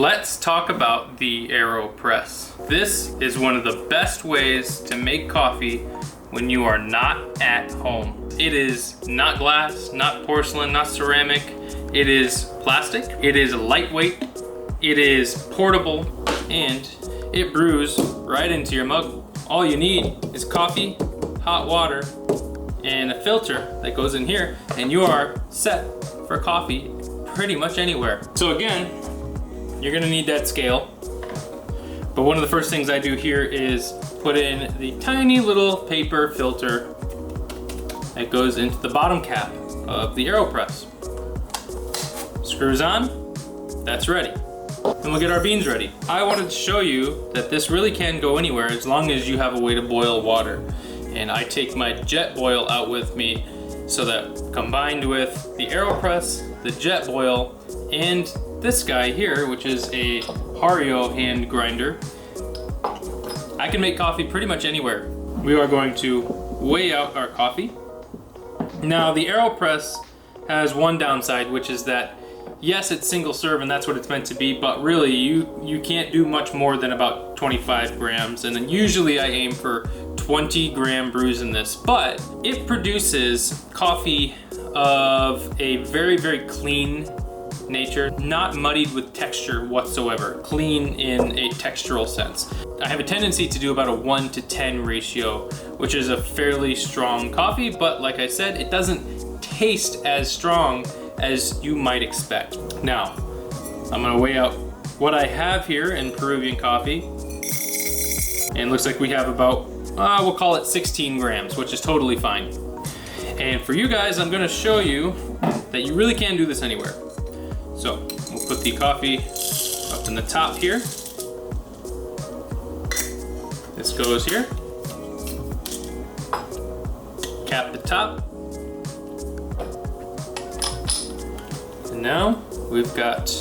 Let's talk about the AeroPress. This is one of the best ways to make coffee when you are not at home. It is not glass, not porcelain, not ceramic. It is plastic. It is lightweight. It is portable, and it brews right into your mug. All you need is coffee, hot water, and a filter that goes in here, and you are set for coffee pretty much anywhere. So again, you're gonna need that scale. But one of the first things I do here is put in the tiny little paper filter that goes into the bottom cap of the AeroPress. Screws on, that's ready. And we'll get our beans ready. I wanted to show you that this really can go anywhere as long as you have a way to boil water. And I take my jet boil out with me so that combined with the AeroPress, the jet boil, and this guy here, which is a Hario hand grinder, I can make coffee pretty much anywhere. We are going to weigh out our coffee. Now the AeroPress has one downside, which is that yes, it's single serve and that's what it's meant to be, but really you can't do much more than about 25 grams. And then usually I aim for 20-gram brews in this, but it produces coffee of a very, very clean nature, not muddied with texture whatsoever, clean in a textural sense. I have a tendency to do about a 1-to-10 ratio, which is a fairly strong coffee, but like I said, it doesn't taste as strong as you might expect. Now, I'm gonna weigh out what I have here in Peruvian coffee, and it looks like we have about, we'll call it 16 grams, which is totally fine. And for you guys, I'm gonna show you that you really can do this anywhere. So we'll put the coffee up in the top here. This goes here. Cap the top. And now we've got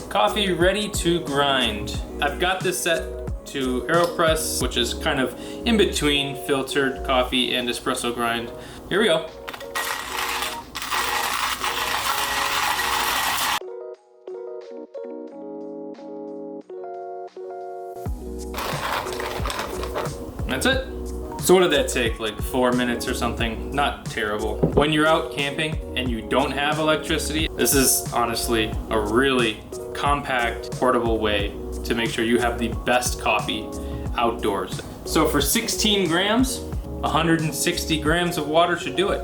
coffee ready to grind. I've got this set to AeroPress, which is kind of in between filtered coffee and espresso grind. Here we go. That's it. So what did that take, like 4 minutes or something? Not terrible. When you're out camping and you don't have electricity, this is honestly a really compact, portable way to make sure you have the best coffee outdoors. So for 16 grams, 160 grams of water should do it.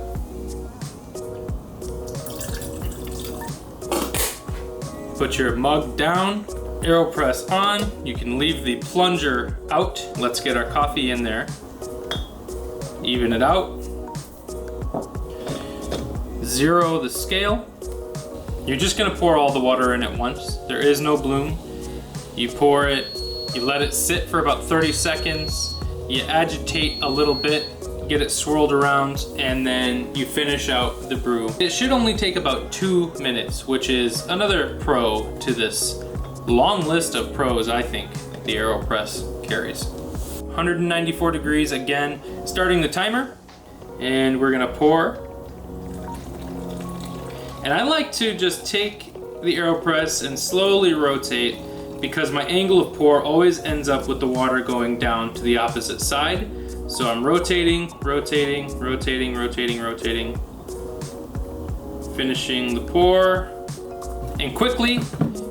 Put your mug down, AeroPress on. You can leave the plunger out. Let's get our coffee in there. Even it out. Zero the scale. You're just gonna pour all the water in at once. There is no bloom. You pour it, you let it sit for about 30 seconds. You agitate a little bit, get it swirled around, and then you finish out the brew. It should only take about 2 minutes, which is another pro to this long list of pros I think the AeroPress carries. 194 degrees again, starting the timer, and we're gonna pour. And I like to just take the AeroPress and slowly rotate because my angle of pour always ends up with the water going down to the opposite side. So I'm rotating, rotating, rotating, rotating, rotating, finishing the pour, and quickly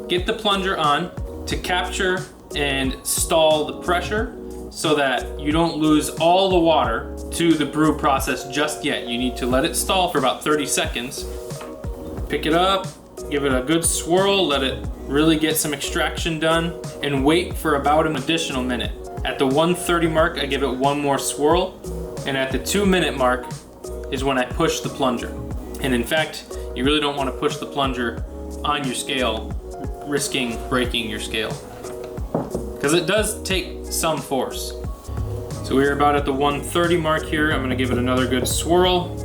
get the plunger on to capture and stall the pressure so that you don't lose all the water to the brew process just yet. You need to let it stall for about 30 seconds. Pick it up, give it a good swirl, let it really get some extraction done, and wait for about an additional minute. At the 1:30 mark, I give it one more swirl, and at the 2-minute mark is when I push the plunger. And in fact, you really don't want to push the plunger on your scale, risking breaking your scale, because it does take some force. So we're about at the 1:30 mark here. I'm gonna give it another good swirl.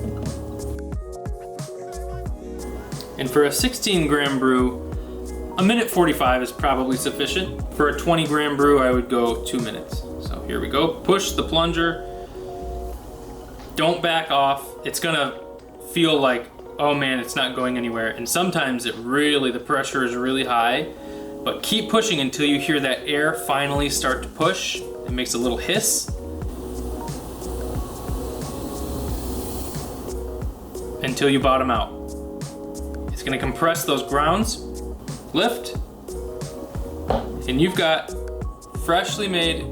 And for a 16-gram brew, 1:45 is probably sufficient. For a 20-gram brew, I would go 2 minutes. So here we go. Push the plunger. Don't back off. It's gonna feel like, oh man, it's not going anywhere. And sometimes the pressure is really high. but keep pushing until you hear that air finally start to push. It makes a little hiss. Until you bottom out. It's gonna compress those grounds, lift, and you've got freshly made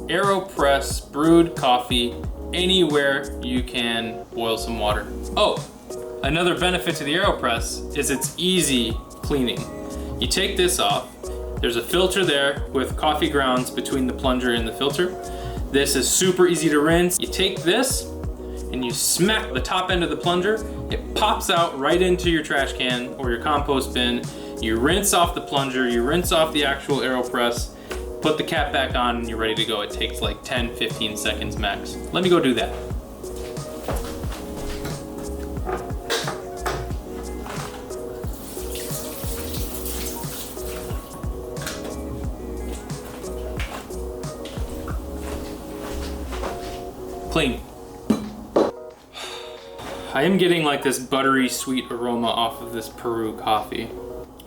AeroPress brewed coffee anywhere you can boil some water. Oh, another benefit to the AeroPress is it's easy cleaning. You take this off, there's a filter there with coffee grounds between the plunger and the filter. This is super easy to rinse. You take this and you smack the top end of the plunger, it pops out right into your trash can or your compost bin. You rinse off the plunger, you rinse off the actual AeroPress, put the cap back on, and you're ready to go. It takes like 10-15 seconds max. Let me go do that. Clean. I am getting like this buttery sweet aroma off of this Peru coffee.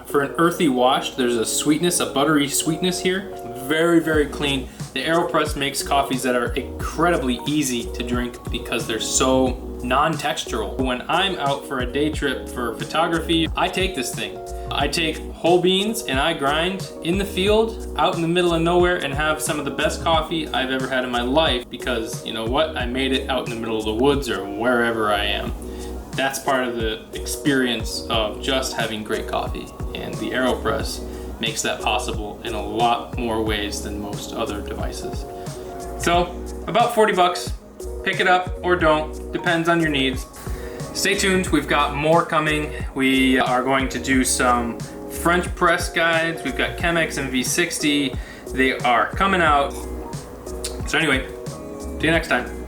For an earthy wash, there's a sweetness, a buttery sweetness here. Very, very clean. The AeroPress makes coffees that are incredibly easy to drink because they're so non-textural. When I'm out for a day trip for photography, I take this thing. I take whole beans and I grind in the field, out in the middle of nowhere, and have some of the best coffee I've ever had in my life because, you know what, I made it out in the middle of the woods or wherever I am. That's part of the experience of just having great coffee, and the AeroPress makes that possible in a lot more ways than most other devices. So, about 40 bucks. Pick it up or don't, depends on your needs. Stay tuned, we've got more coming. We are going to do some French press guides. We've got Chemex and V60. They are coming out. So anyway, see you next time.